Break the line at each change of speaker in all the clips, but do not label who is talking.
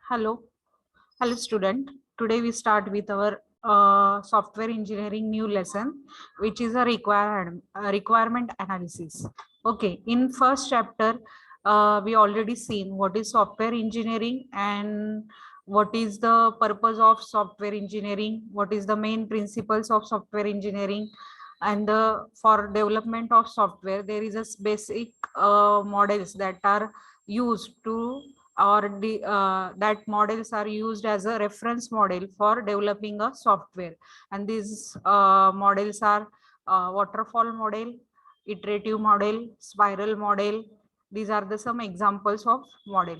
Hello, hello student. Today we start with our software engineering new lesson, which is a requirement analysis. Okay, in first chapter, we already seen what is software engineering and what is the purpose of software engineering, what is the main principles of software engineering, and for development of software there is a basic models that are used to that models are used as a reference model for developing a software, and these models are waterfall model, iterative model, spiral model. These are the some examples of model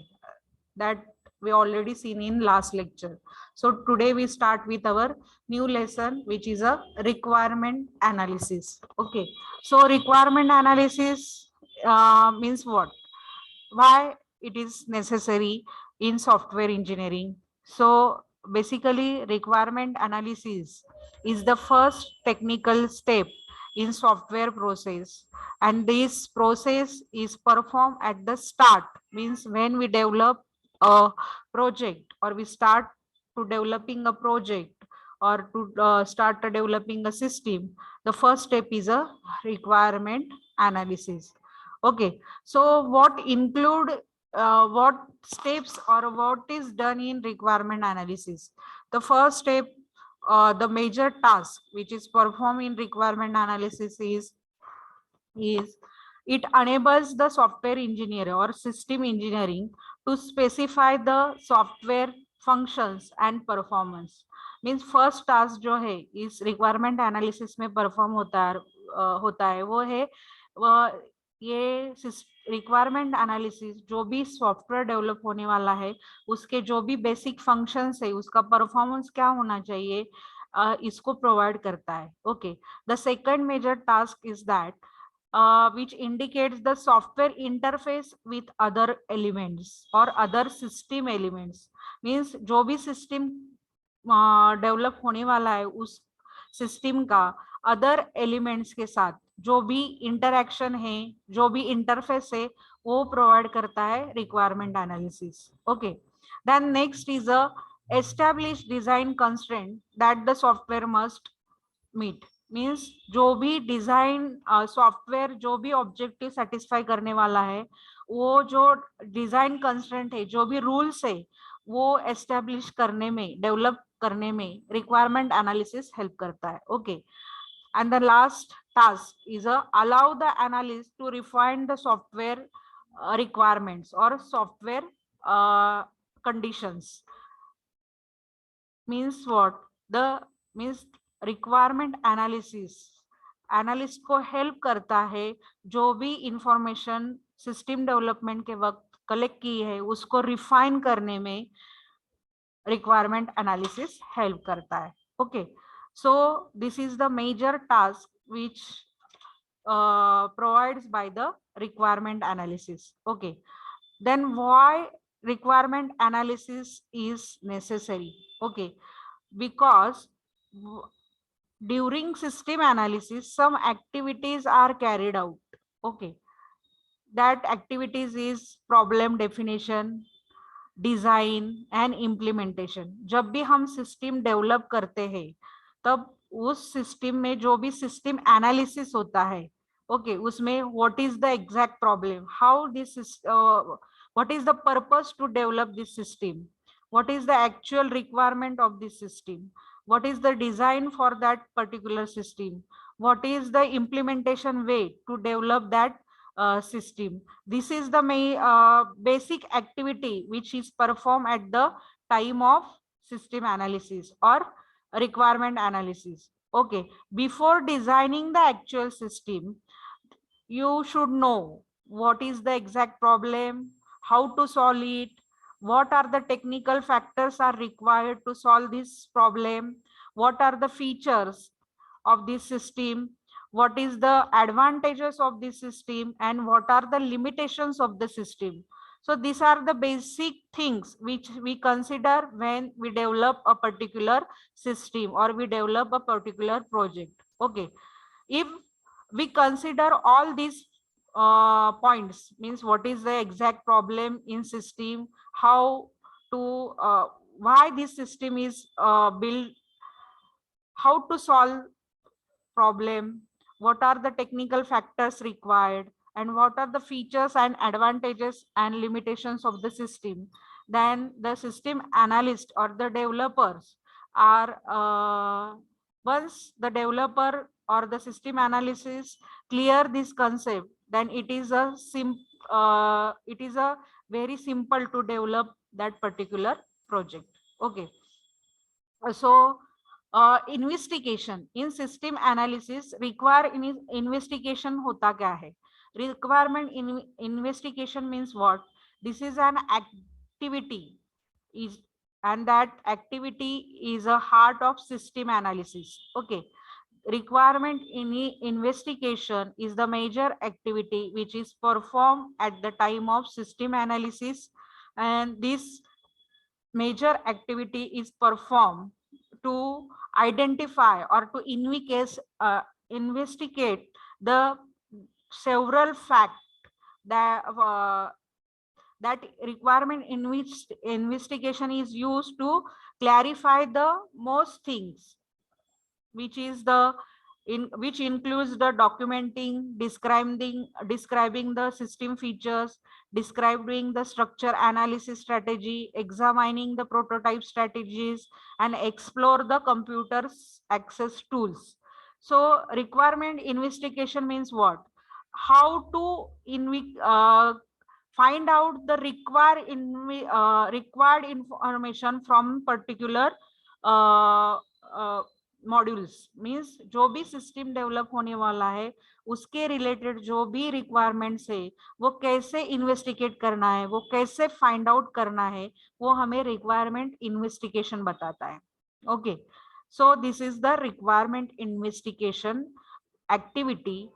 that we already seen in last lecture. So today we start with our new lesson, which is a requirement analysis. Okay, so requirement analysis means what, why it is necessary in software engineering. So basically requirement analysis is the first technical step in software process, and this process is performed at the start, means when we develop a project or we start to developing a project or to start developing a system. The first step is a requirement analysis. Okay, so what steps or what is done in requirement analysis? The first step, the major task which is performed in requirement analysis is it enables the software engineer or system engineering to specify the software functions and performance. Means first task जो है इस requirement analysis में perform होता है वो है ये requirement analysis जो भी सॉफ्टवेयर डेवलप होने वाला है उसके जो भी बेसिक फंक्शंस है उसका परफॉर्मेंस क्या होना चाहिए, इसको प्रोवाइड करता है. Okay, the second major task is that which indicates the software interface with other elements or other system elements. means जो भी system डेवलप होने वाला है उस सिस्टम का अदर एलिमेंट्स के साथ जो भी इंटरैक्शन है, जो भी इंटरफेस है, वो प्रोवाइड करता है requirement analysis. Okay, then next is a establish design constraint that the software must meet. Means जो भी डिजाइन सॉफ्टवेयर जो भी ऑब्जेक्टिव सेटिस्फाई करने वाला है, वो जो डिजाइन कंस्ट्रेंट है, जो भी रूल्स है, वो एस्टेब्लिश करने में, डेवलप करने में रिक्वायरमेंट एनालिसिस हेल्प करता है. Okay, and the last task is allow the analyst to refine the software requirements or software conditions. means what, the means requirement analysis analyst को हेल्प करता है जो भी इंफॉर्मेशन सिस्टम डेवलपमेंट के वक्त collect की है उसको रिफाइन करने में रिक्वायरमेंट एनालिसिस हेल्प करता है. Okay, so this is the major task which provides by the requirement analysis. Okay, then why requirement analysis is necessary? Okay, because during system analysis some activities are carried out. Okay, that activities is problem definition, design and implementation. जब भी हम system develop करते हैं तब उस system में जो भी सिस्टम एनालिसिस होता है, ओके, उसमें what is the exact problem, how this what is the purpose to develop this system, what is the actual requirement of this system, what is the design for that particular system, what is the implementation way to develop that system. This is the basic activity which is performed at the time of system analysis or requirement analysis. Okay, before designing the actual system you should know what is the exact problem, how to solve it, what are the technical factors are required to solve this problem, what are the features of this system, what is the advantages of this system, and what are the limitations of the system. So these are the basic things which we consider when we develop a particular system or we develop a particular project. Okay, if we consider all these points, means what is the exact problem in system, how to why this system is built, how to solve problem, what are the technical factors required, and what are the features and advantages and limitations of the system. Then the system analyst or the developers are once the developer or the system analysis clear this concept, then it is a very simple to develop that particular project. Okay, so investigation in system analysis require investigation होता क्या है? Requirement investigation means what? This is an activity is and that activity is a heart of system analysis. Okay, requirement in investigation is the major activity which is performed at the time of system analysis, and this major activity is performed to identify or to investigate the several facts that requirement in which investigation is used to clarify the most things, which is which includes the documenting, describing the system features, describing the structure analysis strategy, examining the prototype strategies, and explore the computer's access tools. So requirement investigation means what? How to find out the required information from particular modules, means जो भी system develop होने वाला है उसके related जो भी requirements है वो कैसे इन्वेस्टिगेट करना है, वो कैसे फाइंड आउट करना है, वो हमें रिक्वायरमेंट इन्वेस्टिगेशन बताता है. Okay, so this is the requirement investigation activity,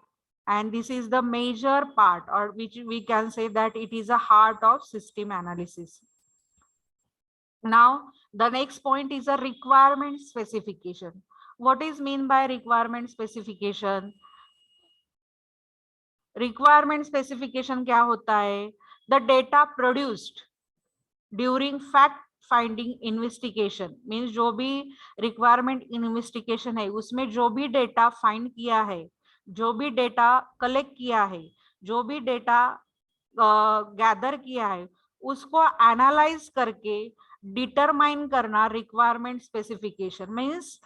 and this is the major part, or which we can say that it is a heart of system analysis. Now the next point is a requirement specification. What is mean by requirement specification? Requirement specification क्या होता है? The data produced during fact finding investigation, means जो भी requirement investigation है उसमें जो भी data find किया है, जो भी डेटा कलेक्ट किया है, जो भी डेटा गैदर किया है, उसको एनालाइज करके डिटरमाइन करना रिक्वायरमेंट स्पेसिफिकेशन. मीन्स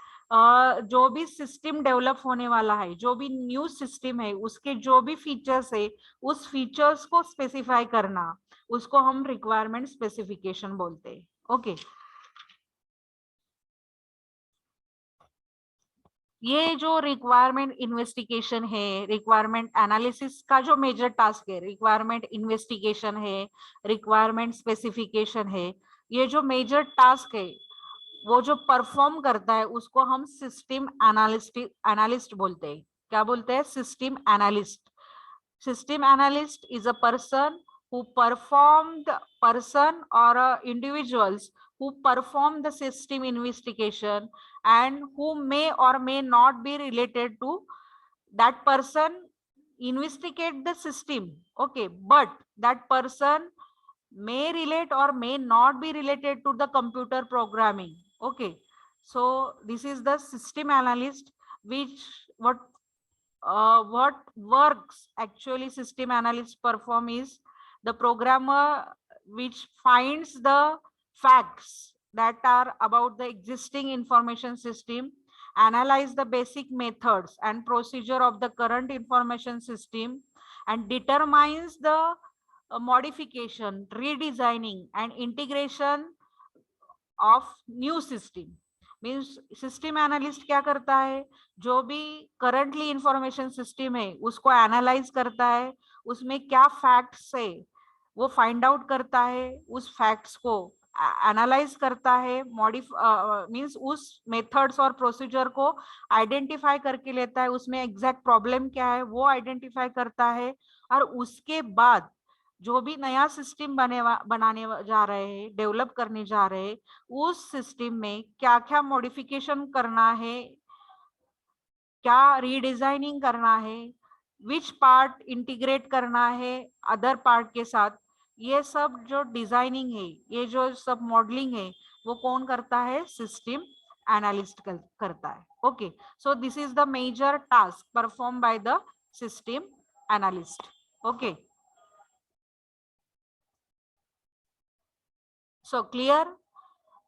जो भी सिस्टम डेवलप होने वाला है, जो भी न्यू सिस्टम है, उसके जो भी फीचर्स है उस फीचर्स को स्पेसिफाई करना, उसको हम रिक्वायरमेंट स्पेसिफिकेशन बोलते हैं. ओके, ये जो रिक्वायरमेंट इन्वेस्टिगेशन है, रिक्वायरमेंट एनालिसिस का जो मेजर टास्क है, रिक्वायरमेंट इन्वेस्टिगेशन है, रिक्वायरमेंट स्पेसिफिकेशन है, ये जो मेजर टास्क है वो जो परफॉर्म करता है उसको हम सिस्टम एनालिस्ट बोलते हैं. क्या बोलते हैं? System analyst. System analyst is a person who performed or individuals who perform the system investigation and who may or may not be related to that person investigate the system. Okay, but that person may relate or may not be related to the computer programming. Okay, so this is the system analyst, which what works actually system analyst perform is the programmer which finds the facts that are about the existing information system, analyze the basic methods and procedure of the current information system, and determines the modification, redesigning and integration of new system. Means system analyst क्या करता है? जो भी currently information system है उसको analyse करता है, उसमें क्या फैक्ट्स है वो फाइंड आउट करता है, उस फैक्ट्स को एनालाइज करता है, मीन्स उस मेथड्स और प्रोसीजर को आइडेंटिफाई करके लेता है, उसमें एग्जैक्ट प्रॉब्लम क्या है वो आइडेंटिफाई करता है, और उसके बाद जो भी नया सिस्टम बनाने जा रहे हैं, डेवलप करने जा रहे हैं, उस सिस्टम में क्या क्या मॉडिफिकेशन करना है, क्या रीडिजाइनिंग करना है, विच पार्ट इंटीग्रेट करना है अदर पार्ट के साथ, ये सब जो डिजाइनिंग है, ये जो सब मॉडलिंग है, वो कौन करता है? सिस्टम एनालिस्ट करता है. Okay, so this is the major task perform by the system analyst. Okay, so clear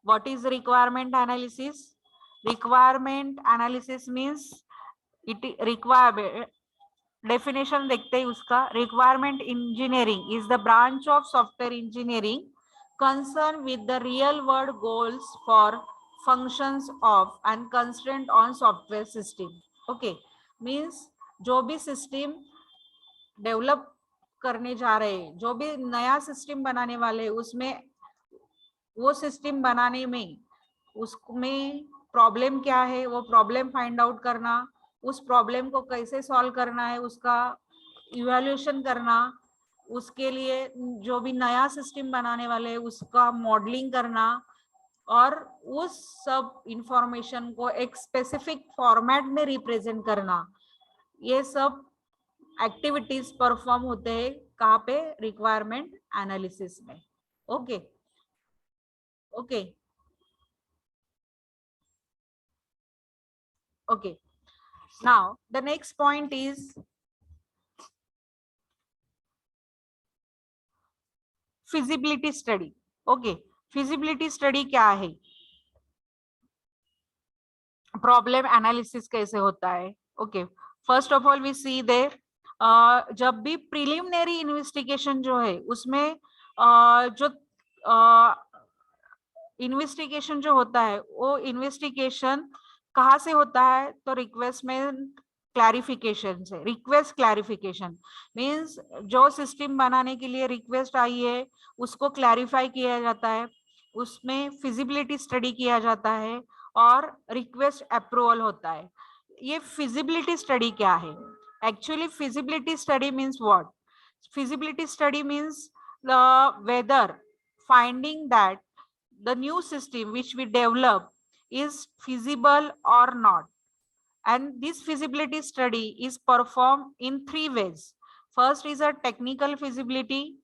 what is requirement analysis? Requirement analysis means it require definition देखते हैं उसका. Requirement engineering is the branch of software engineering concerned with the real world goals for functions of and constraint on software system. Okay, means जो भी system develop करने जा रहे हैं, जो भी नया सिस्टम बनाने वाले, उसमें वो सिस्टम बनाने में उसमें प्रॉब्लम क्या है, वो प्रॉब्लम फाइंड आउट करना, उस प्रॉब्लम को कैसे सॉल्व करना है, उसका इवैल्यूएशन करना, उसके लिए जो भी नया सिस्टम बनाने वाले हैं उसका मॉडलिंग करना, और उस सब इंफॉर्मेशन को एक स्पेसिफिक फॉर्मेट में रिप्रेजेंट करना. ये सब एक्टिविटीज परफॉर्म होते हैं कहाँ पे? रिक्वायरमेंट एनालिसिस में. Okay okay okay, now the next point is feasibility study. Okay, feasibility study क्या है? प्रॉब्लम एनालिसिस कैसे होता है? Okay, first of all we see there, जब भी प्रिलिमिनरी इन्वेस्टिगेशन जो है उसमें जो इन्वेस्टिगेशन जो होता है, वो इन्वेस्टिगेशन कहाँ से होता है? तो रिक्वेस्टमेंट क्लैरिफिकेशन से. रिक्वेस्ट क्लैरिफिकेशन मींस जो सिस्टम बनाने के लिए रिक्वेस्ट आई है उसको क्लैरिफाई किया जाता है, उसमें फिजिबिलिटी स्टडी किया जाता है और रिक्वेस्ट अप्रूवल होता है. ये फिजिबिलिटी स्टडी क्या है? Actually feasibility study means what? Feasibility study means whether finding that the new system which we develop is feasible or not. And this feasibility study is performed in three ways. First is a technical feasibility,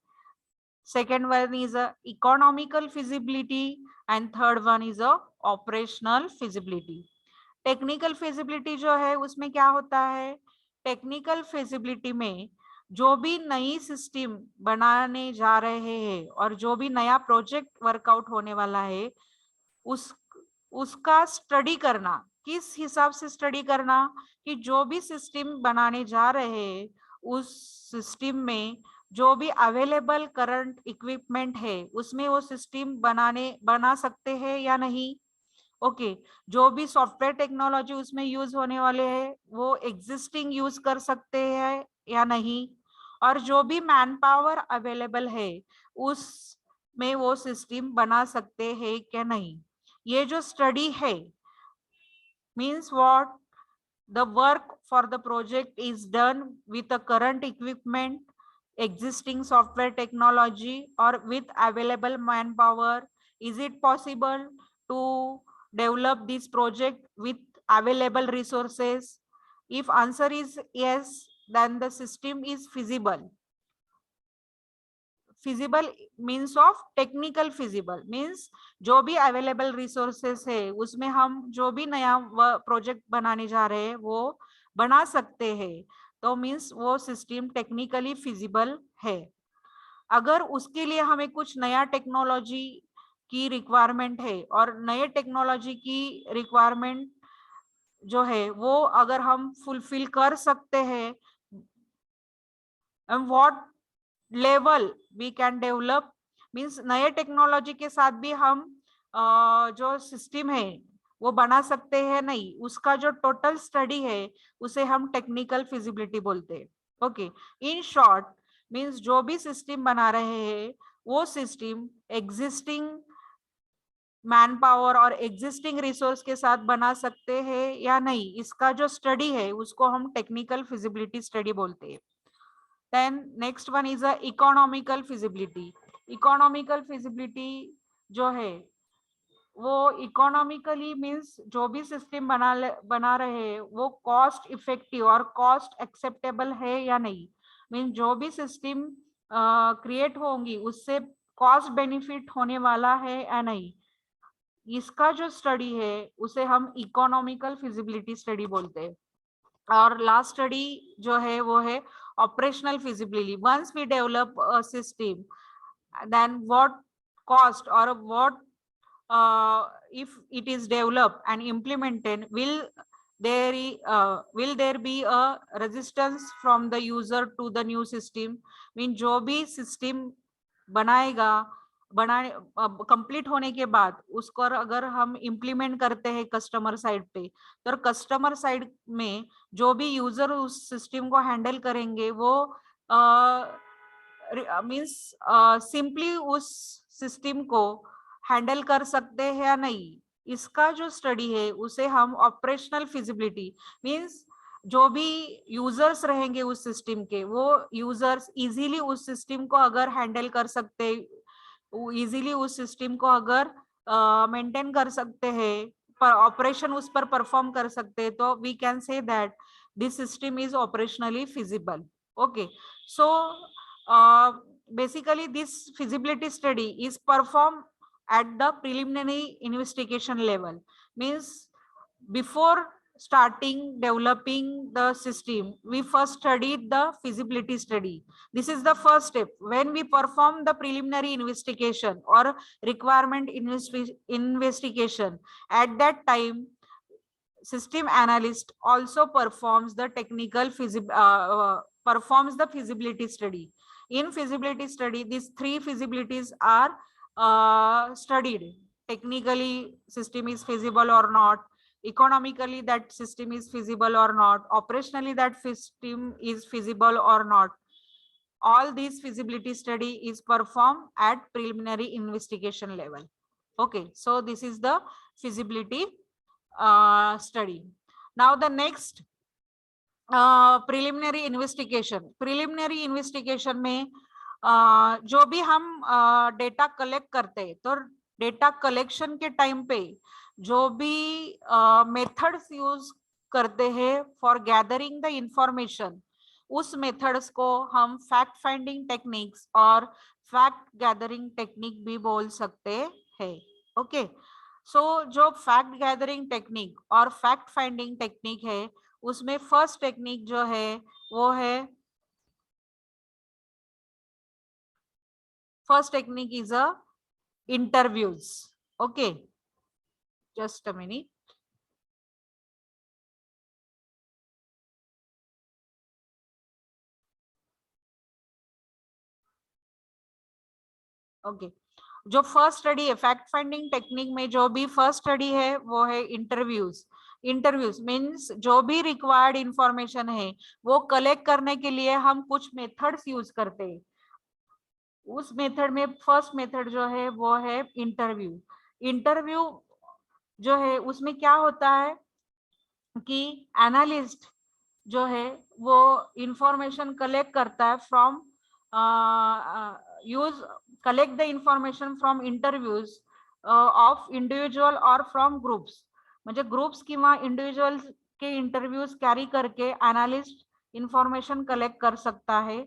second one is a economical feasibility, and third one is a operational feasibility. Technical feasibility जो है उसमें क्या होता है? Technical feasibility में जो भी नई सिस्टम बनाने जा रहे हैं और जो भी नया प्रोजेक्ट वर्कआउट होने वाला है उसका स्टडी करना. किस हिसाब से स्टडी करना? कि जो भी सिस्टम बनाने जा रहे हैं उस सिस्टम में जो भी अवेलेबल करंट इक्विपमेंट है उसमें वो सिस्टम बना सकते हैं या नहीं. ओके, जो भी सॉफ्टवेयर टेक्नोलॉजी उसमें यूज होने वाले हैं वो एग्जिस्टिंग यूज कर सकते हैं या नहीं, और जो भी मैन पावर अवेलेबल है उसमें वो सिस्टम बना सकते हैं क्या नहीं. ये जो स्टडी है means what? the work for the project is done with the current equipment, existing software technology, or with available manpower. Is it possible to develop this project with available resources? If answer is yes, then the system is feasible. Feasible means of technical feasible means जो भी available resources है उसमें हम जो भी नया project बनाने जा रहे हैं वो बना सकते हैं, तो मीन्स वो सिस्टम टेक्निकली फिजिबल है. अगर उसके लिए हमें कुछ नया टेक्नोलॉजी की रिक्वायरमेंट है और नए टेक्नोलॉजी की रिक्वायरमेंट जो है वो अगर हम फुलफिल कर सकते हैं, what level we can develop means नए टेक्नोलॉजी के साथ भी हम जो सिस्टम है वो बना सकते हैं नहीं, उसका जो टोटल स्टडी है उसे हम टेक्निकल फिजिबिलिटी बोलते हैं. ओके, इन शॉर्ट मीन्स जो भी सिस्टम बना रहे हैं वो सिस्टम एग्जिस्टिंग मैन पावर और एग्जिस्टिंग रिसोर्स के साथ बना सकते हैं या नहीं, इसका जो स्टडी है उसको हम टेक्निकल फिजिबिलिटी स्टडी बोलते हैं. Then next one is a economical feasibility. Economical feasibility जो है वो इकोनॉमिकली मीन्स जो भी सिस्टम बना रहे हैं वो कॉस्ट इफेक्टिव और कॉस्ट एक्सेप्टेबल है या नहीं. मीन्स जो भी सिस्टम क्रिएट होंगी उससे कॉस्ट बेनिफिट होने वाला है या नहीं, इसका जो स्टडी है उसे हम इकोनॉमिकल फिजिबिलिटी स्टडी बोलते हैं। और लास्ट स्टडी जो है वो है operational feasibility. Once we develop a system, then what cost or what if it is developed and implemented, will there be a resistance from the user to the new system? Mean जो भी system बनाएगा, बनाने complete होने के बाद उसको अगर हम इम्प्लीमेंट करते हैं कस्टमर साइड पे, तो कस्टमर साइड में जो भी यूजर उस सिस्टम को हैंडल करेंगे वो मीन्स सिंपली उस सिस्टम को हैंडल कर सकते हैं या नहीं, इसका जो स्टडी है उसे हम ऑपरेशनल फिजिबिलिटी, मीन्स जो भी यूजर्स रहेंगे उस सिस्टम के, वो यूजर्स इजीली उस सिस्टम को अगर हैंडल कर सकते, इजीली उस सिस्टम को अगर मेंटेन कर सकते हैं, पर ऑपरेशन उस पर परफॉर्म कर सकते हैं, तो we can say that this system is operationally feasible. Okay, so basically this feasibility study is performed at the preliminary investigation level, means before starting developing the system we first studied the feasibility study. This is the first step. When we perform the preliminary investigation or requirement investigation, at that time system analyst also performs the feasibility study. In feasibility study, these three feasibilities are studied. Technically system is feasible or not, economically that system is feasible or not, operationally that system is feasible or not. All these feasibility study is performed at preliminary investigation level. Okay, so this is the feasibility study. Now the next preliminary investigation. Preliminary investigation में जो भी हम data collect करते हैं, तो data collection के time पे जो भी मेथड्स यूज करते हैं फॉर गैदरिंग द इंफॉर्मेशन, उस मेथड्स को हम फैक्ट फाइंडिंग टेक्निक्स और फैक्ट गैदरिंग टेक्निक भी बोल सकते हैं। ओके, सो जो फैक्ट गैदरिंग टेक्निक और फैक्ट फाइंडिंग टेक्निक है, उसमें फर्स्ट टेक्निक जो है वो है, first technique is a interviews. Okay, just a minute. Okay, जो फर्स्ट स्टडी है फैक्ट फाइंडिंग टेक्निक में, जो भी फर्स्ट स्टडी है वो है इंटरव्यूज। इंटरव्यूज मीन्स जो भी रिक्वायर्ड इंफॉर्मेशन है वो कलेक्ट करने के लिए हम कुछ मेथड्स यूज करते हैं। उस मेथड में फर्स्ट मेथड जो है वो है इंटरव्यू। इंटरव्यू जो है उसमें क्या होता है कि एनालिस्ट जो है वो इंफॉर्मेशन कलेक्ट करता है from use collect the information from interviews of individual और फ्रॉम ग्रुप्स, म्हणजे ग्रुप्स किंवा इंडिविजुअल्स के इंटरव्यूज कैरी करके एनालिस्ट इंफॉर्मेशन कलेक्ट कर सकता है।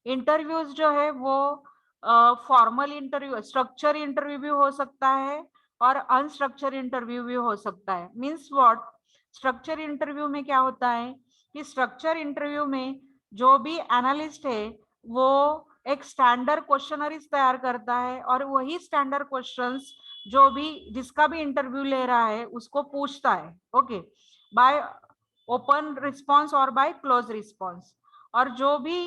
इंटरव्यूज जो है वो फॉर्मल इंटरव्यू, स्ट्रक्चर इंटरव्यू भी हो सकता है और अनस्ट्रक्चर इंटरव्यू भी हो सकता है। मीन्स व्हाट, स्ट्रक्चर इंटरव्यू में क्या होता है कि स्ट्रक्चर इंटरव्यू में जो भी एनालिस्ट है वो एक स्टैंडर्ड क्वेश्चनरीज तैयार करता है और वही स्टैंडर्ड क्वेश्चंस जो भी जिसका भी इंटरव्यू ले रहा है उसको पूछता है। ओके, बाय ओपन रिस्पॉन्स और बाय क्लोज रिस्पॉन्स। और जो भी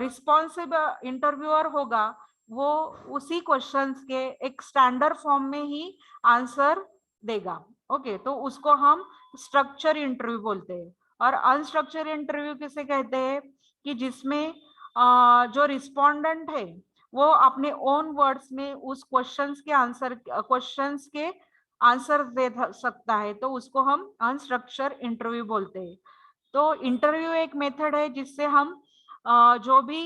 रिस्पॉन्सिव इंटरव्यूअर होगा वो उसी क्वेश्चंस के एक स्टैंडर्ड फॉर्म में ही आंसर देगा। ओके, तो उसको हम स्ट्रक्चर इंटरव्यू बोलते हैं। और अनस्ट्रक्चर इंटरव्यू किसे कहते हैं कि जिसमें जो रिस्पोंडेंट है वो अपने ओन वर्ड्स में उस क्वेश्चंस के आंसर दे सकता है, तो उसको हम अनस्ट्रक्चर इंटरव्यू बोलते हैं। तो इंटरव्यू एक मेथड है जिससे हम जो भी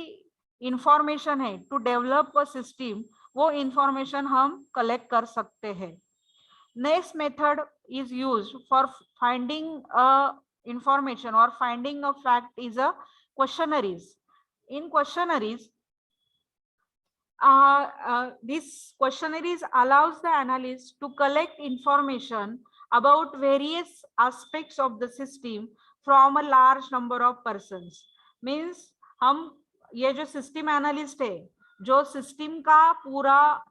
इंफॉर्मेशन है टू डेवलप अ सिस्टम, वो इंफॉर्मेशन हम कलेक्ट कर सकते हैं। Next method is used for finding information or finding a fact is a questionnaires. In questionnaires this questionnaire allows the analyst to collect information about various aspects of the system from a large number of persons. Means हम ये जो system analyst है, जो system का पूरा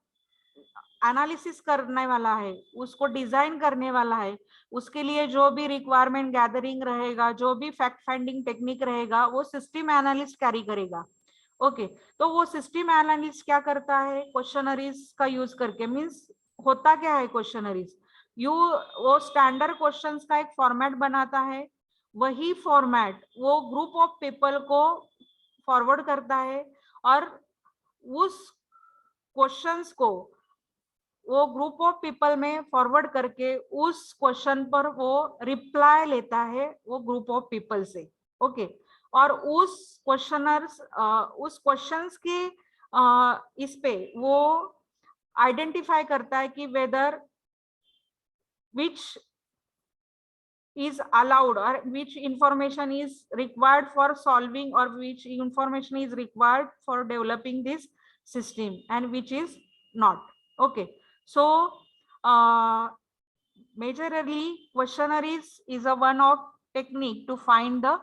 analysis करने वाला है, उसको डिजाइन करने वाला है, उसके लिए जो भी रिक्वायरमेंट गैदरिंग रहेगा, जो भी फैक्ट फाइंडिंग टेक्निक रहेगा, वो सिस्टम एनालिस्ट कैरी करेगा. ओके तो वो सिस्टम एनालिस्ट क्या करता है, क्वेश्चनरीज का यूज करके. मींस होता क्या है क्वेश्चनरीज, वो स्टैंडर्ड क्वेश्चंस का एक फॉर्मेट बनाता है, वही फॉर्मेट वो ग्रुप ऑफ पीपल को फॉरवर्ड करता है और उस क्वेश्चंस को वो ग्रुप ऑफ पीपल में फॉरवर्ड करके उस क्वेश्चन पर वो रिप्लाई लेता है वो ग्रुप ऑफ पीपल से. ओके और उस क्वेश्चंस के इस पे वो आइडेंटिफाई करता है कि weather which is allowed or which information is required for solving or which information is required for developing this system and which is not. Okay so majorly questionnaires is a one of technique to find the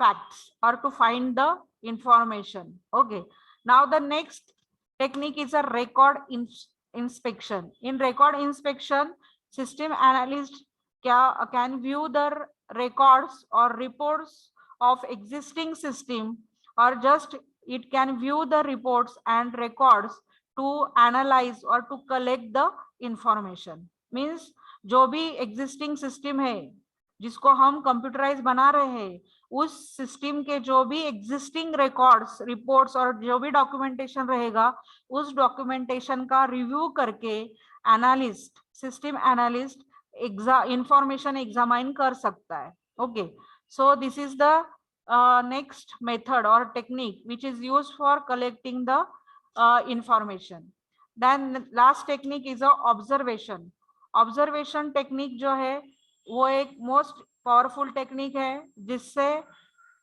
facts or to find the information. Okay now the next technique is a record inspection. In record inspection, system analyst can view the records or reports of existing system, or just it can view the reports and records to analyze or to collect the information. Means जो भी existing system है जिसको हम computerise बना रहे हैं, उस system के जो भी एग्जिस्टिंग रिकॉर्ड्स, रिपोर्ट्स और जो भी डॉक्यूमेंटेशन रहेगा, उस डॉक्यूमेंटेशन का रिव्यू करके analyst, system analyst information examine कर सकता है. Okay so this is the next method और technique which is used for collecting the information. Then last technique is a observation. Observation technique जो है वो एक मोस्ट पावरफुल टेक्निक है जिससे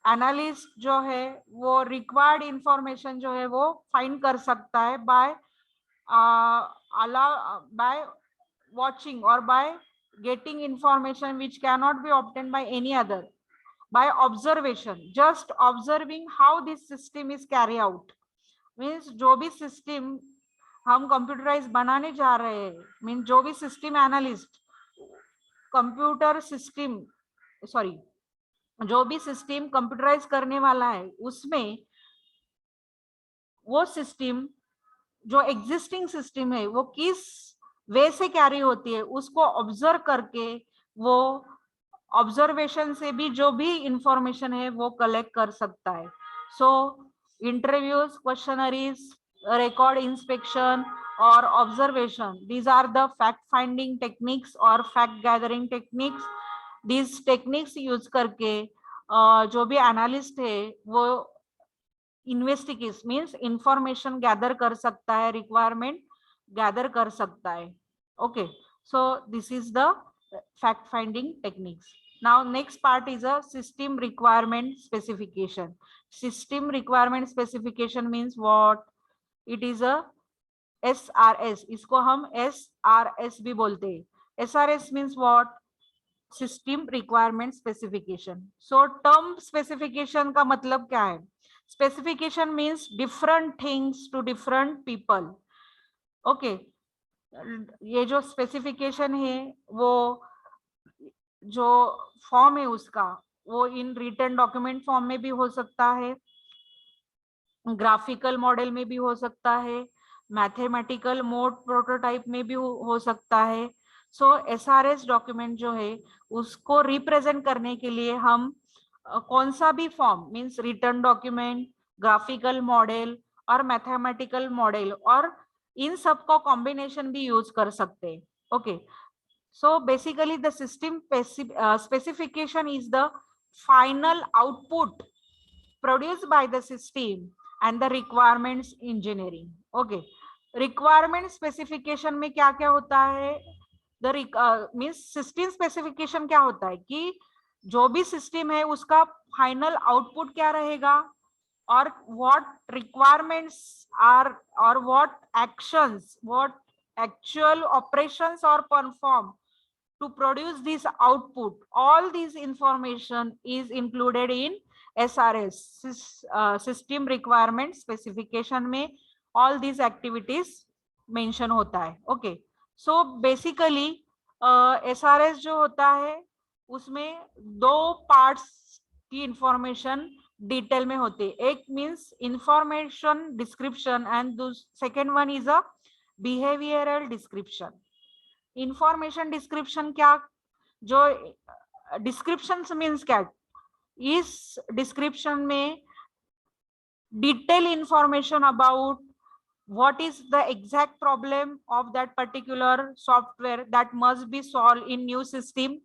एनालिस्ट जो है वो रिक्वायर्ड इंफॉर्मेशन जो है वो फाइंड कर सकता है bye watching or by getting information which cannot be obtained by any other, by observation, just observing how this system is carried out. Means जो भी सिस्टम हम कंप्यूटराइज बनाने जा रहे हैं, मीन जो भी सिस्टम एनालिस्ट कंप्यूटर सिस्टम जो भी सिस्टम कंप्यूटराइज करने वाला है, उसमें वो सिस्टम जो एग्जिस्टिंग सिस्टम है वो किस वे से कैरी होती है, उसको ऑब्जर्व करके वो ऑब्जर्वेशन से भी जो भी इंफॉर्मेशन है वो कलेक्ट कर सकता है. So interviews, questionnaires, record inspection or observation, these are the fact finding techniques or fact gathering techniques. These techniques use करके जो भी एनालिस्ट है वो इन्वेस्टिगेट मीन्स इंफॉर्मेशन गैदर कर सकता है, रिक्वायरमेंट गैदर कर सकता है. Okay so this is the fact finding techniques. Now next part is a system requirement specification. System requirement specification means what? It is a SRS. इसको हम SRS भी बोलते हैं. SRS means what? System requirement specification. So term specification का मतलब क्या है? Specification means different things to different people. Okay. ये जो specification है वो जो फॉर्म है उसका वो इन रिटन डॉक्यूमेंट फॉर्म में भी हो सकता है, ग्राफिकल मॉडल में भी हो सकता है, मैथमेटिकल मोड प्रोटोटाइप में भी हो सकता है. सो एसआरएस डॉक्यूमेंट जो है उसको रिप्रेजेंट करने के लिए हम कौन सा भी form means written document, graphical model और मैथमेटिकल मॉडल और इन सब का कॉम्बिनेशन भी यूज कर सकते हैं. Okay so basically the system specification is the final output produced by the system and the requirements engineering. Okay requirement specification में क्या क्या होता है? the means system specification क्या होता है कि जो भी सिस्टम है उसका फाइनल आउटपुट क्या रहेगा, or what requirements are, or what actions, what actual operations are performed to produce this output. All this information is included in SRS, system requirement specification में all these activities mention होता है. Okay, so basically SRS जो होता है उसमें दो parts की information detail में होती है. एक means information description and second one is a behavioural description. Information description क्या, जो डिस्क्रिप्शन मीन्स क्या, इस डिस्क्रिप्शन में detail information about what is the exact problem of that particular software that must be solved in new system.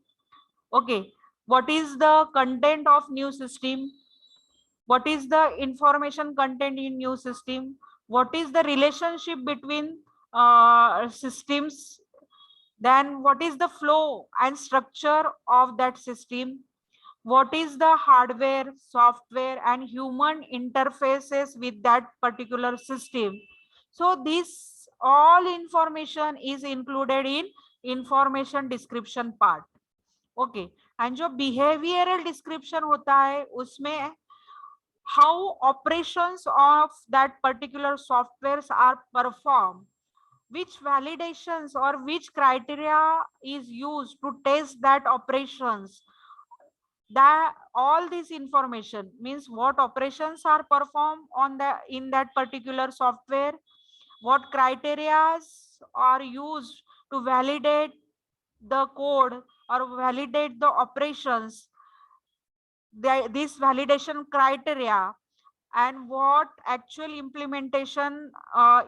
Okay, what is the content of new system, what is the information content in new system, what is the relationship between systems, then what is the flow and structure of that system, what is the hardware, software and human interfaces with that particular system. So this all information is included in information description part. Okay, and जो behavioral description होता है उसमें how operations of that particular softwares are performed, which validations or which criteria is used to test that operations. That all this information means what operations are performed on the in that particular software, what criteria are used to validate the code or validate the operations, this validation criteria, and what actual implementation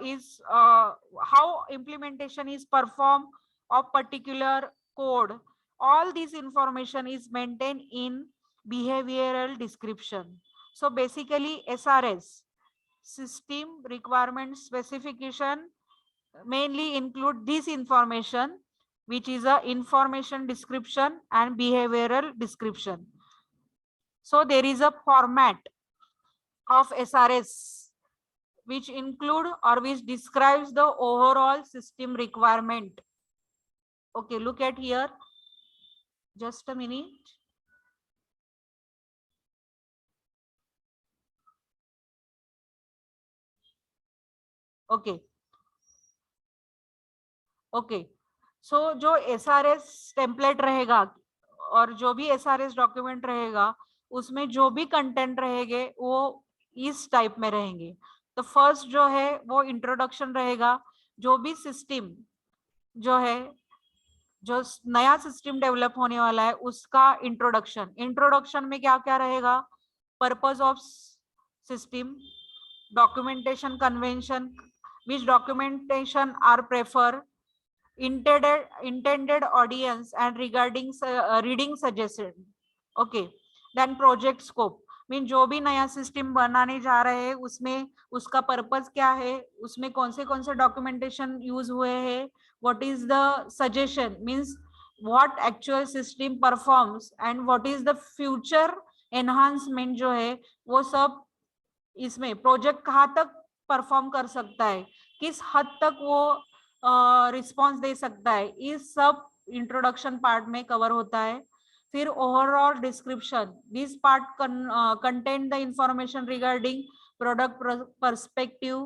is how implementation is performed of particular code. All this information is maintained in behavioral description. So basically SRS, system requirement specification, mainly include this information, which is a information description and behavioral description. So there is a format of SRS which include or which describes the overall system requirement. Okay, look at here, just a minute. Okay, okay, so जो SRS template रहेगा और जो भी SRS document रहेगा उसमें जो भी content रहेंगे वो इस टाइप में रहेंगे. तो फर्स्ट जो है वो इंट्रोडक्शन रहेगा, जो भी सिस्टम जो है, जो नया सिस्टम डेवलप होने वाला है उसका इंट्रोडक्शन. इंट्रोडक्शन में क्या क्या रहेगा, purpose of system, documentation convention, which documentation are prefer, intended audience and regarding reading suggestion. Okay, then project scope, mean जो भी नया सिस्टम बनाने जा रहे हैं उसमें उसका पर्पस क्या है, उसमें कौन से डॉक्यूमेंटेशन यूज हुए हैं, what is the suggestion means what actual system performs and what is the future enhancement जो है वो सब इसमें प्रोजेक्ट कहाँ तक परफॉर्म कर सकता है, किस हद तक वो रिस्पॉन्स दे सकता है, इस सब इंट्रोडक्शन पार्ट में कवर होता है. फिर overall description, this part contain the information regarding product perspective,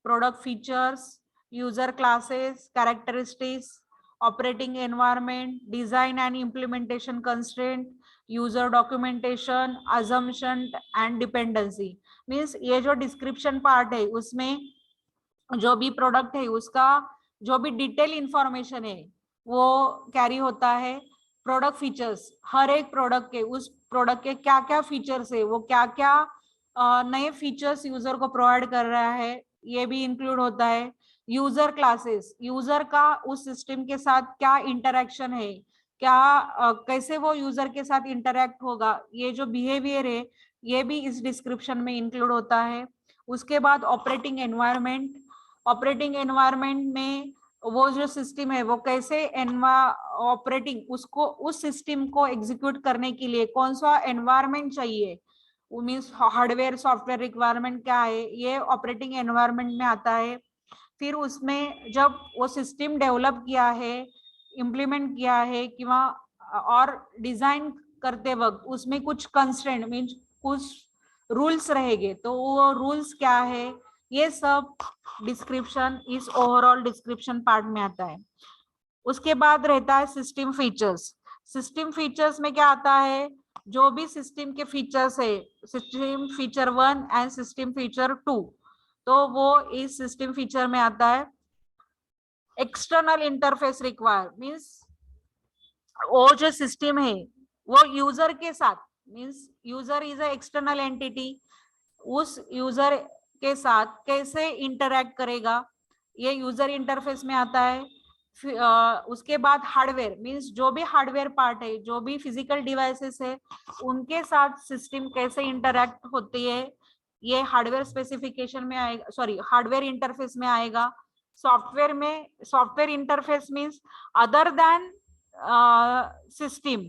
product features, user classes, characteristics, operating environment, design and implementation constraint, user documentation, assumption and dependency. Means ये जो डिस्क्रिप्शन पार्ट है उसमें जो भी प्रोडक्ट है उसका जो भी डिटेल इंफॉर्मेशन है वो कैरी होता है. प्रोडक्ट फीचर्स, हर एक प्रोडक्ट के, उस प्रोडक्ट के क्या क्या फीचर्स है, वो क्या क्या नए फीचर्स यूजर को प्रोवाइड कर रहा है, ये भी इंक्लूड होता है. यूजर क्लासेस, यूजर का उस सिस्टम के साथ क्या इंटरेक्शन है, क्या कैसे वो यूजर के साथ इंटरेक्ट होगा, ये जो बिहेवियर है ये भी इस डिस्क्रिप्शन में इंक्लूड होता है. उसके बाद ऑपरेटिंग एनवायरनमेंट, ऑपरेटिंग एनवायरनमेंट में वो जो सिस्टम है वो कैसे ऑपरेटिंग, उसको उस सिस्टम को एग्जीक्यूट करने के लिए कौन सा एनवायरनमेंट चाहिए, वो मीन्स हार्डवेयर सॉफ्टवेयर रिक्वायरमेंट क्या है, ये ऑपरेटिंग एनवायरनमेंट में आता है। फिर उसमें जब वो सिस्टम डेवलप किया है, इम्प्लीमेंट किया है कि और डिजाइन करते वक्त उसमें कुछ कंस्ट्रेंट मीन्स कुछ रूल्स रहेंगे, तो वो रूल्स क्या है, ये सब डिस्क्रिप्शन इस ओवरऑल डिस्क्रिप्शन पार्ट में आता है। उसके बाद रहता है सिस्टम फीचर्स। सिस्टम फीचर्स में क्या आता है, जो भी सिस्टम के फीचर्स है, system feature 1 and system feature 2, तो वो इस सिस्टम फीचर में आता है। एक्सटर्नल इंटरफेस रिक्वायर मींस वो जो सिस्टम है वो यूजर के साथ, means user is a external entity, उस यूजर के साथ कैसे इंटरैक्ट करेगा, ये यूजर इंटरफेस में आता है। उसके बाद हार्डवेयर मींस जो भी हार्डवेयर पार्ट है, जो भी फिजिकल डिवाइसेस है, उनके साथ सिस्टम कैसे इंटरैक्ट होती है, ये हार्डवेयर स्पेसिफिकेशन में आएगा, सॉरी हार्डवेयर इंटरफेस में आएगा। सॉफ्टवेयर में, software interface means other than system,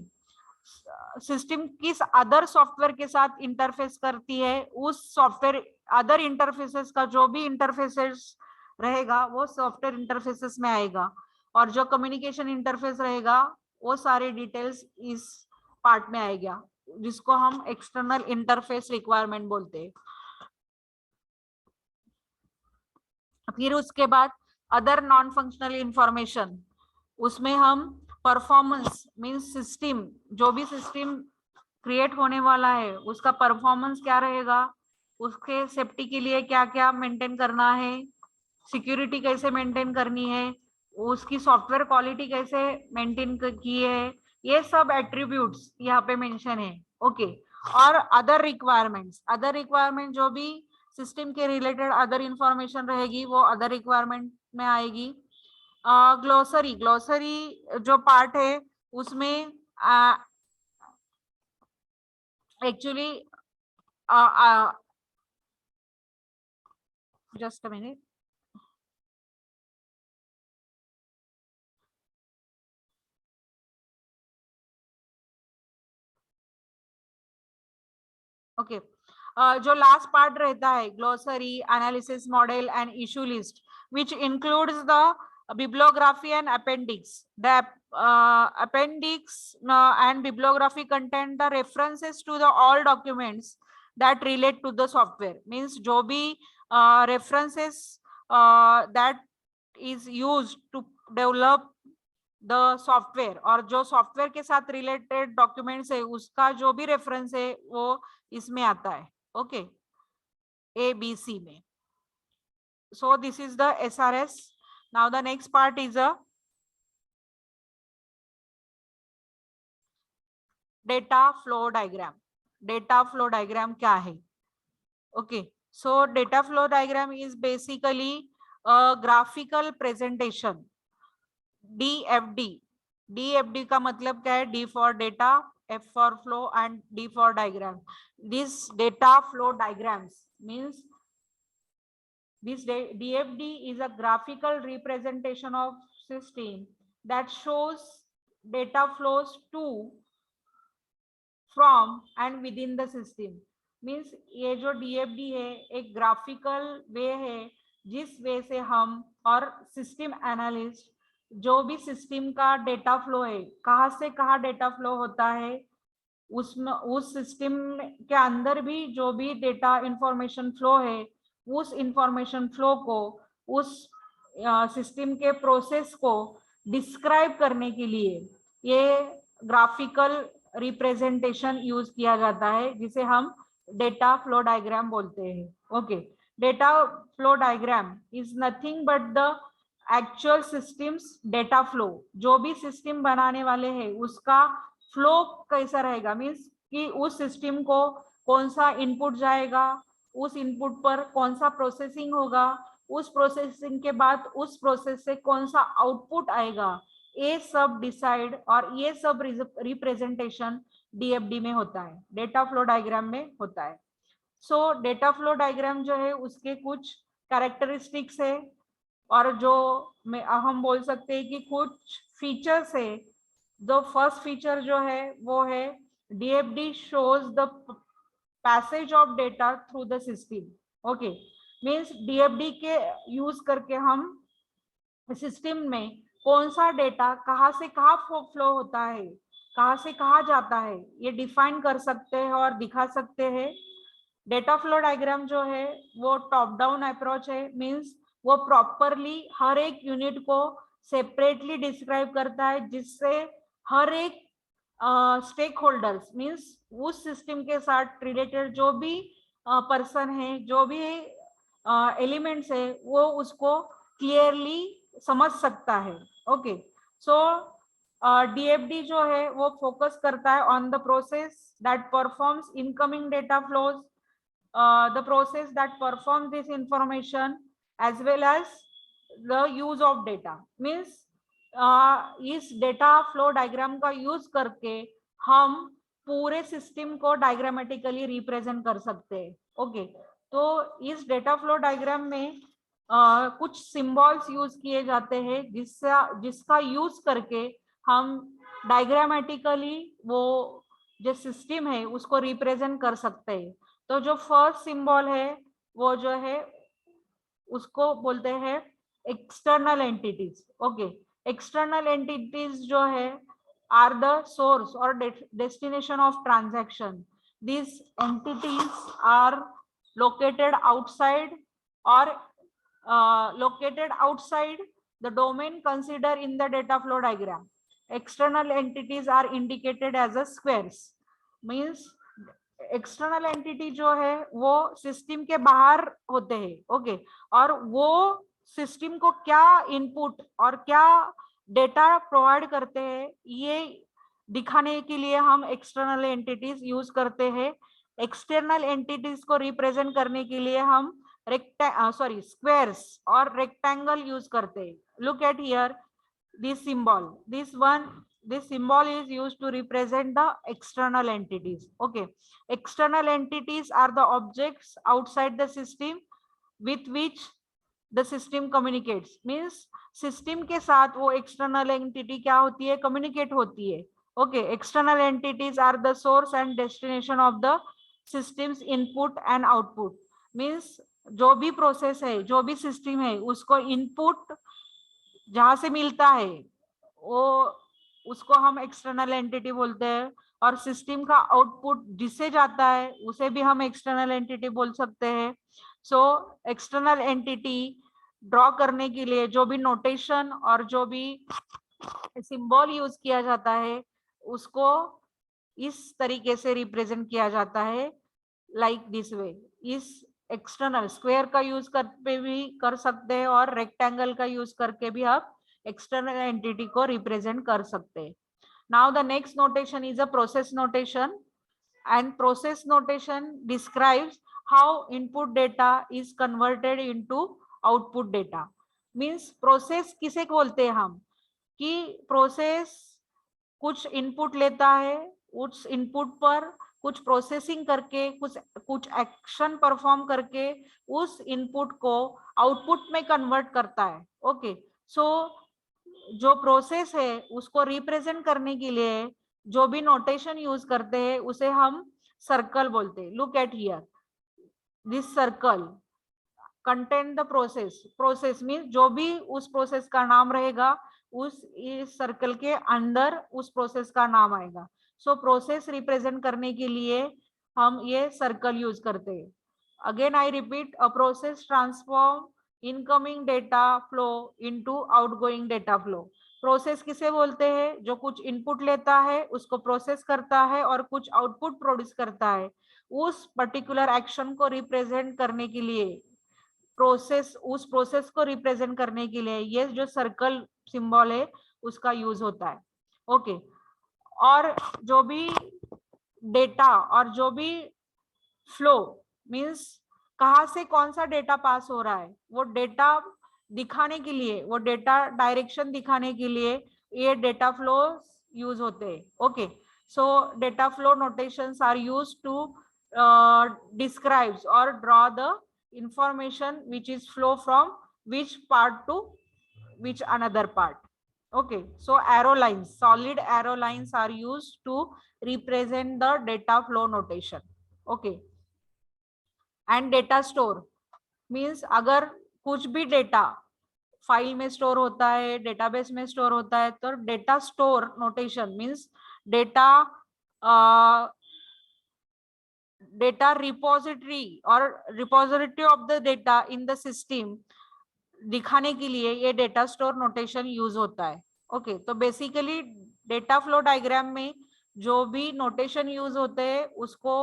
system किस अदर सॉफ्टवेयर के साथ इंटरफेस करती है, उस सॉफ्टवेयर अदर इंटरफेसेस का जो भी इंटरफेसेस रहेगा वो सॉफ्टवेयर इंटरफेसेस में आएगा। और जो कम्युनिकेशन इंटरफेस रहेगा वो सारे डिटेल्स इस पार्ट में आएगा, जिसको हम एक्सटर्नल इंटरफेस रिक्वायरमेंट बोलते हैं। फिर उसके बाद अदर नॉन फंक्शनल इंफॉर्मेशन, उसमें हम परफॉर्मेंस मींस सिस्टम, जो भी सिस्टम क्रिएट होने वाला है उसका परफॉर्मेंस क्या रहेगा, उसके सेफ्टी के लिए क्या क्या मेंटेन करना है, सिक्योरिटी कैसे मेंटेन करनी है, उसकी सॉफ्टवेयर क्वालिटी कैसे मेंटेन की है, ये सब एट्रीब्यूट्स यहाँ पे मेंशन है। ओके, और अदर रिक्वायरमेंट्स, अदर रिक्वायरमेंट जो भी सिस्टम के रिलेटेड अदर इंफॉर्मेशन रहेगी वो अदर रिक्वायरमेंट में आएगी। ग्लोसरी, ग्लोसरी जो पार्ट है उसमें actually just a minute, okay, जो लास्ट पार्ट रहता है glossary, analysis model and issue list, which includes the bibliography and appendix. The appendix and bibliography contain the references to the all documents that relate to the software. Means जो भी references that is used to develop the software, और जो software के साथ related documents है उसका जो भी रेफरेंस है वो इसमें आता है। ओके, ए बी सी में। सो this is the SRS। Now the next part is a data flow diagram. Data flow diagram क्या है? Okay, so data flow diagram is basically graphical presentation, DFD। DFD का मतलब क्या है? D for data, F for flow and D for diagram. This data flow diagrams means this DFD is a graphical representation of system that shows data flows to, from and within the system. Means ये जो DFD है एक graphical वे है जिस वे से हम और system analyst जो भी सिस्टम का डेटा फ्लो है, कहाँ से कहाँ डेटा फ्लो होता है, उसमें उस सिस्टम के अंदर भी जो भी डेटा इंफॉर्मेशन फ्लो है, उस इंफॉर्मेशन फ्लो को, उस सिस्टम के प्रोसेस को डिस्क्राइब करने के लिए ये ग्राफिकल रिप्रेजेंटेशन यूज किया जाता है, जिसे हम डेटा फ्लो डायग्राम बोलते हैं। Okay, data flow diagram is nothing but the actual systems data flow, जो भी सिस्टम बनाने वाले हैं उसका फ्लो कैसा रहेगा, मीन्स कि उस सिस्टम को कौन सा इनपुट जाएगा, उस इनपुट पर कौन सा प्रोसेसिंग होगा, उस प्रोसेसिंग के बाद उस प्रोसेस से कौन सा आउटपुट आएगा, ये सब डिसाइड और ये सब रिप्रेजेंटेशन DFD में होता है, डेटा फ्लो डायग्राम में होता है। सो डेटा फ्लो डायग्राम जो है उसके कुछ कैरेक्टरिस्टिक्स है, और जो हम बोल सकते हैं कि कुछ फीचर्स है। जो फर्स्ट फीचर जो है वो है DFD shows the passage of data through the system. Okay, means DFD के यूज करके हम सिस्टम में कौन सा डेटा कहाँ से कहाँ फ्लो होता है, कहाँ से कहाँ जाता है, ये डिफाइन कर सकते हैं और दिखा सकते हैं। डेटा फ्लो डायग्राम जो है वो टॉप डाउन अप्रोच है, मीन्स वो प्रॉपरली हर एक यूनिट को सेपरेटली डिस्क्राइब करता है, जिससे हर एक स्टेक होल्डर्स मीन्स उस सिस्टम के साथ रिलेटेड जो भी पर्सन है, जो भी एलिमेंट्स है, वो उसको क्लियरली समझ सकता है। ओके, सो डीएफडी जो है वो फोकस करता है on the process that performs incoming data flows, the process that performs this information as well as the use of data, means इस डेटा फ्लो डायग्राम का यूज करके हम पूरे सिस्टम को डायग्रामेटिकली रिप्रेजेंट कर सकते हैं। ओके, तो इस डेटा फ्लो डायग्राम में कुछ सिंबल्स यूज किए जाते हैं जिसका यूज करके हम डायग्रामेटिकली वो जो सिस्टम है उसको रिप्रेजेंट कर सकते हैं। तो जो फर्स्ट सिंबल है वो जो है उसको बोलते हैं external entities. Okay, external entities जो है आर द सोर्स और destination of transaction. these entities are located outside or located outside the domain considered in the data flow diagram. External entities are indicated as a squares, means external entity जो है वो system के बाहर होते हैं। Okay, और वो system को क्या इनपुट और क्या डेटा प्रोवाइड करते हैं ये दिखाने के लिए हम एक्सटर्नल एंटिटीज यूज करते हैं। एक्सटर्नल एंटिटीज को रिप्रेजेंट करने के लिए हम स्क्वायर्स और रेक्टेंगल यूज करते हैं। Look at here this symbol, this symbol is used to represent the external entities. Okay, external entities are the objects outside the system with which the system communicates, means system के साथ वो external entity क्या होती है, communicate होती है। Okay, external entities are the source and destination of the system's input and output, means जो भी प्रोसेस है, जो भी सिस्टम है, उसको इनपुट जहां से मिलता है वो उसको हम एक्सटर्नल एंटिटी बोलते हैं, और सिस्टम का आउटपुट जिससे जाता है उसे भी हम एक्सटर्नल एंटिटी बोल सकते हैं। सो एक्सटर्नल एंटिटी ड्रॉ करने के लिए जो भी नोटेशन और जो भी सिंबल यूज किया जाता है उसको इस तरीके से रिप्रेजेंट किया जाता है, लाइक दिस वे। इस एक्सटर्नल स्क्वायर का यूज करके भी कर सकते हैं और रेक्टेंगल का यूज करके भी आप एक्सटर्नल एंटिटी को रिप्रेजेंट कर सकते हैं। Now the next notation is a process notation, and process notation describes how input data is converted into output data. Means process किसे बोलते हैं हम, कि प्रोसेस कुछ इनपुट लेता है, उस इनपुट पर कुछ प्रोसेसिंग करके कुछ एक्शन परफॉर्म करके उस इनपुट को आउटपुट में कन्वर्ट करता है। ओके, सो जो प्रोसेस है उसको रिप्रेजेंट करने के लिए जो भी नोटेशन यूज करते हैं उसे हम सर्कल बोलते हैं। Look at here, this circle contain the process. Process means जो भी उस प्रोसेस का नाम रहेगा उस इस सर्कल के अंदर उस प्रोसेस का नाम आएगा। सो प्रोसेस रिप्रेजेंट करने के लिए हम ये सर्कल यूज करते हैं। Again I repeat, a process transform incoming data flow into outgoing data flow. Process किसे बोलते हैं, जो कुछ इनपुट लेता है उसको प्रोसेस करता है और कुछ आउटपुट प्रोड्यूस करता है। उस पर्टिकुलर एक्शन को रिप्रेजेंट करने के लिए उस प्रोसेस को रिप्रेजेंट करने के लिए ये जो सर्कल सिंबल है उसका यूज होता है। ओके, और जो भी डेटा और जो भी फ्लो मींस कहां से कौन सा डेटा पास हो रहा है वो डेटा दिखाने के लिए, वो डेटा डायरेक्शन दिखाने के लिए ये डेटा फ्लो यूज होते हैं। Okay, so data flow notations are used to describes और draw the information which is flow from which part to which another part. Okay, so arrow lines, solid arrow lines are used to represent the data flow notation. Okay, and data store means अगर कुछ भी data file में store होता है, database में store होता है, तो data store notation means data data repository और repository of the data in the system दिखाने के लिए ये डेटा स्टोर नोटेशन यूज होता है। ओके, तो बेसिकली डेटा फ्लो डायग्राम में जो भी नोटेशन यूज होते हैं उसको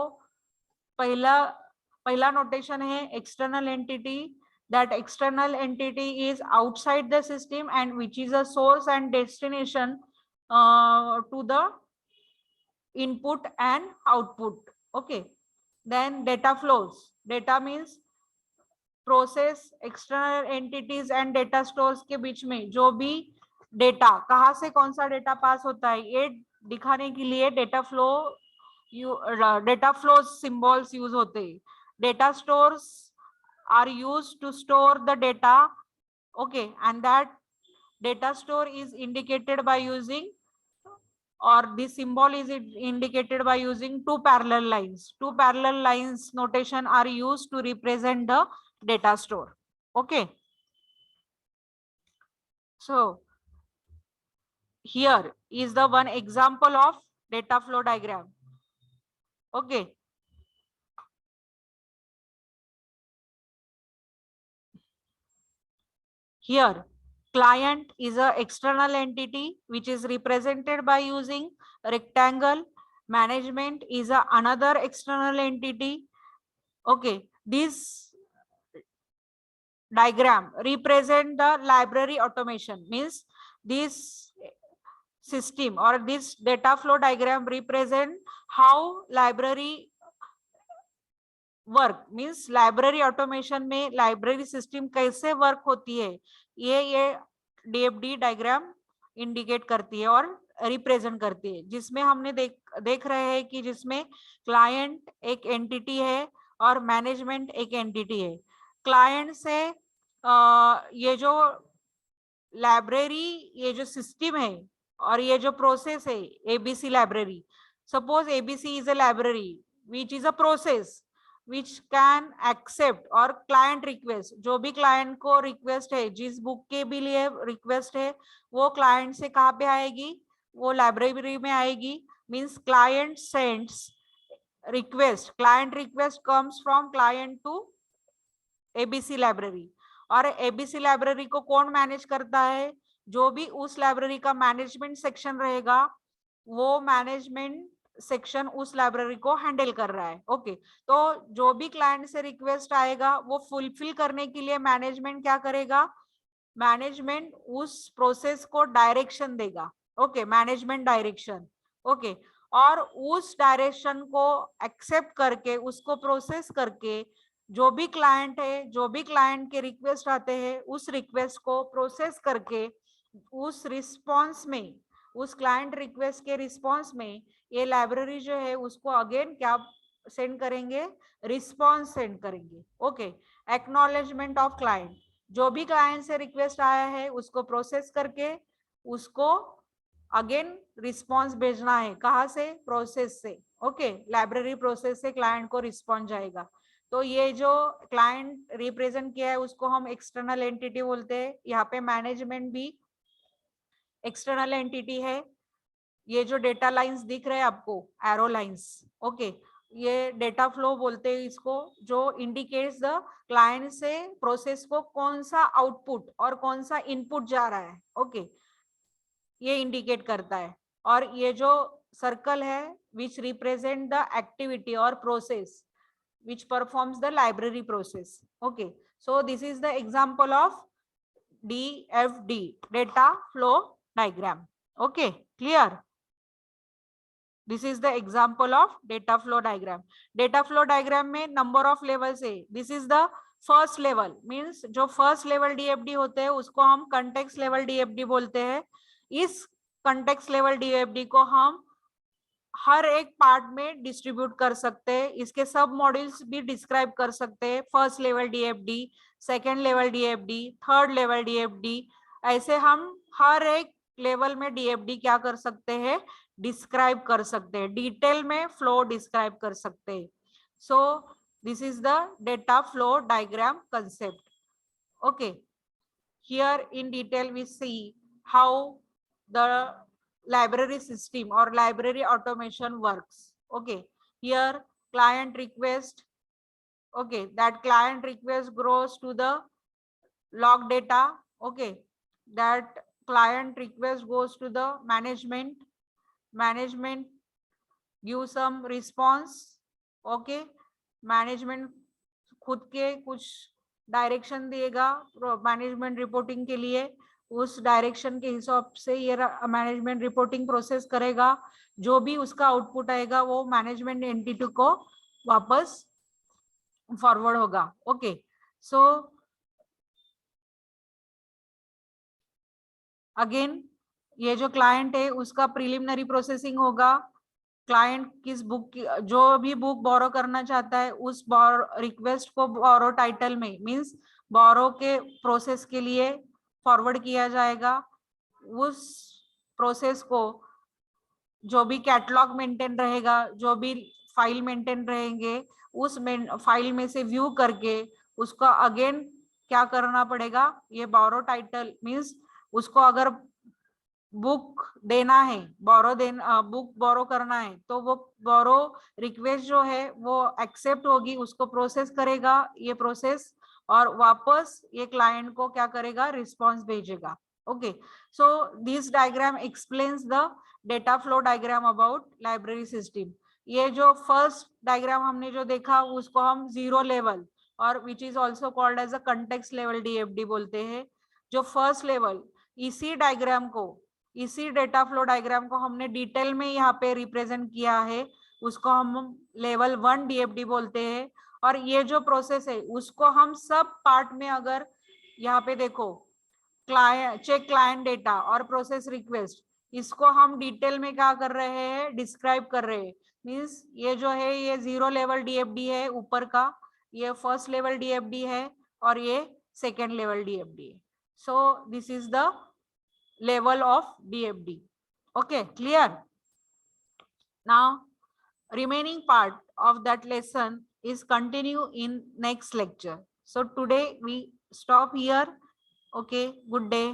पहला नोटेशन है external entity, that external entity is outside the system and which is a source and destination to the input and output. Okay, then data flows. Data means process, external entities and data stores के बीच में जो भी data कहाँ से कौन सा data pass होता है ये दिखाने के लिए डेटा फ्लो सिंबल्स यूज होते हैं। Data stores are used to store the data, okay, and that data store is indicated by using, or this symbol is indicated by using two parallel lines. Two parallel lines notation are used to represent the data store. Okay, so here is the one example of data flow diagram. Okay, here client is a external entity which is represented by using rectangle. Management is a another external entity. Okay, this diagram represent the library automation means this system or this data flow diagram represent how library work means library automation में library system कैसे work होती है ये DFD diagram indicate करती है और represent करती है, जिसमें हमने देख रहे हैं कि जिसमें क्लाइंट एक एंटिटी है और मैनेजमेंट एक एंटिटी है। क्लाइंट से ये जो लाइब्रेरी ये जो सिस्टम है और ये जो प्रोसेस है ABC library, suppose ABC is a library which is a process which can accept और client request, जो भी client को request है जिस book के भी लिए request है वो client से कहाँ पे आएगी, वो library में आएगी। means client sends request, client request comes from client to ABC library और ABC library को कौन मैनेज करता है, जो भी उस लाइब्रेरी का मैनेजमेंट सेक्शन रहेगा वो मैनेजमेंट सेक्शन उस लाइब्रेरी को हैंडल कर रहा है। ओके, तो जो भी क्लाइंट से रिक्वेस्ट आएगा वो फुलफिल करने के लिए मैनेजमेंट क्या करेगा, मैनेजमेंट उस प्रोसेस को डायरेक्शन देगा। Okay, management direction. ओके, और उस डायरेक्शन को एक्सेप्ट करके उसको प्रोसेस करके जो भी क्लाइंट है, जो भी क्लाइंट के रिक्वेस्ट आते हैं उस रिक्वेस्ट को प्रोसेस करके उस रिस्पॉन्स में, उस क्लाइंट रिक्वेस्ट के रिस्पॉन्स में ये लाइब्रेरी जो है उसको अगेन क्या सेंड करेंगे, रिस्पॉन्स सेंड करेंगे। ओके, एक्नॉलेजमेंट ऑफ क्लाइंट, जो भी क्लाइंट से रिक्वेस्ट आया है उसको प्रोसेस करके उसको अगेन रिस्पॉन्स भेजना है, कहाँ से, प्रोसेस से। ओके, लाइब्रेरी प्रोसेस से क्लाइंट को रिस्पॉन्स जाएगा। तो ये जो क्लाइंट रिप्रेजेंट किया है उसको हम एक्सटर्नल एंटिटी बोलते हैं। यहाँ पे मैनेजमेंट भी एक्सटर्नल एंटिटी है। ये जो डेटा लाइंस दिख रहे हैं आपको, एरो लाइंस, ओके, ये डेटा फ्लो बोलते हैं इसको, जो इंडिकेट्स द क्लाइंट से प्रोसेस को कौन सा आउटपुट और कौन सा इनपुट जा रहा है। ओके, ये इंडिकेट करता है। और ये जो सर्कल है विच रिप्रेजेंट द एक्टिविटी और process which performs the library process. Okay, so this is the example of DFD, data flow diagram. Okay, clear? This is the example of data flow diagram. Data flow diagram में number of levels है। This is the first level, means जो first level DFD होते हैं उसको हम context level DFD बोलते हैं। इस context level DFD को हम हर एक पार्ट में डिस्ट्रीब्यूट कर सकते हैं, इसके सब मॉड्यूल्स भी डिस्क्राइब कर सकते हैं। First level DFD, second level DFD, third level DFD, ऐसे हम हर एक लेवल में डीएफडी क्या कर सकते हैं, डिस्क्राइब कर सकते हैं, डिटेल में फ्लो डिस्क्राइब कर सकते हैं। सो This is the data flow diagram concept. Okay. Here in detail we see how the library system or library automation works. Okay. Here client request. Okay. That client request grows to the log data. Okay. That client request goes to the management. Management give some response. Okay. Management खुद के कुछ direction देगा management reporting के लिए, उस direction के हिसाब से ये मैनेजमेंट रिपोर्टिंग प्रोसेस करेगा, जो भी उसका आउटपुट आएगा वो मैनेजमेंट एंटिटी को वापस फॉरवर्ड होगा. ओके. सो अगेन ये जो क्लाइंट है उसका प्रिलिमिनरी प्रोसेसिंग होगा. क्लाइंट किस बुक की, जो भी बुक बोरो करना चाहता है उस रिक्वेस्ट को बोरो टाइटल में मींस बोरो के प्रोसेस के लिए फॉरवर्ड किया जाएगा. उस प्रोसेस को जो भी कैटलॉग मेंटेन रहेगा, जो भी फाइल मेंटेन रहेंगे, उस फाइल में से व्यू करके उसको अगेन क्या करना पड़ेगा, ये बोरो टाइटल मींस उसको अगर बुक देना है, बुक बोरो करना है तो वो बोरो रिक्वेस्ट जो है वो एक्सेप्ट होगी, उसको प्रोसेस करेगा ये प्रोसेस, और वापस ये क्लाइंट को क्या करेगा, रिस्पॉन्स भेजेगा. Okay. So this diagram explains the data flow diagram about library system. ये जो फर्स्ट डायग्राम हमने जो देखा उसको हम जीरो लेवल और which is also called as a context level DFD बोलते हैं. जो फर्स्ट लेवल, इसी डायग्राम को, इसी डेटा फ्लो डायग्राम को हमने डिटेल में यहाँ पे रिप्रेजेंट किया है, उसको हम लेवल 1 DFD बोलते हैं. और ये जो प्रोसेस है उसको हम सब पार्ट में, अगर यहाँ पे देखो क्लाइंट चेक क्लाइंट डेटा और प्रोसेस रिक्वेस्ट, इसको हम डिटेल में क्या कर रहे हैं, डिस्क्राइब कर रहे हैं. मीन्स ये जो है ये जीरो लेवल DFD है ऊपर का, ये फर्स्ट लेवल DFD है और ये सेकेंड लेवल DFD है. सो this is the level of DFD. Okay, clear? Now remaining part of that lesson is continue in next lecture. So today we stop here. Okay, good day.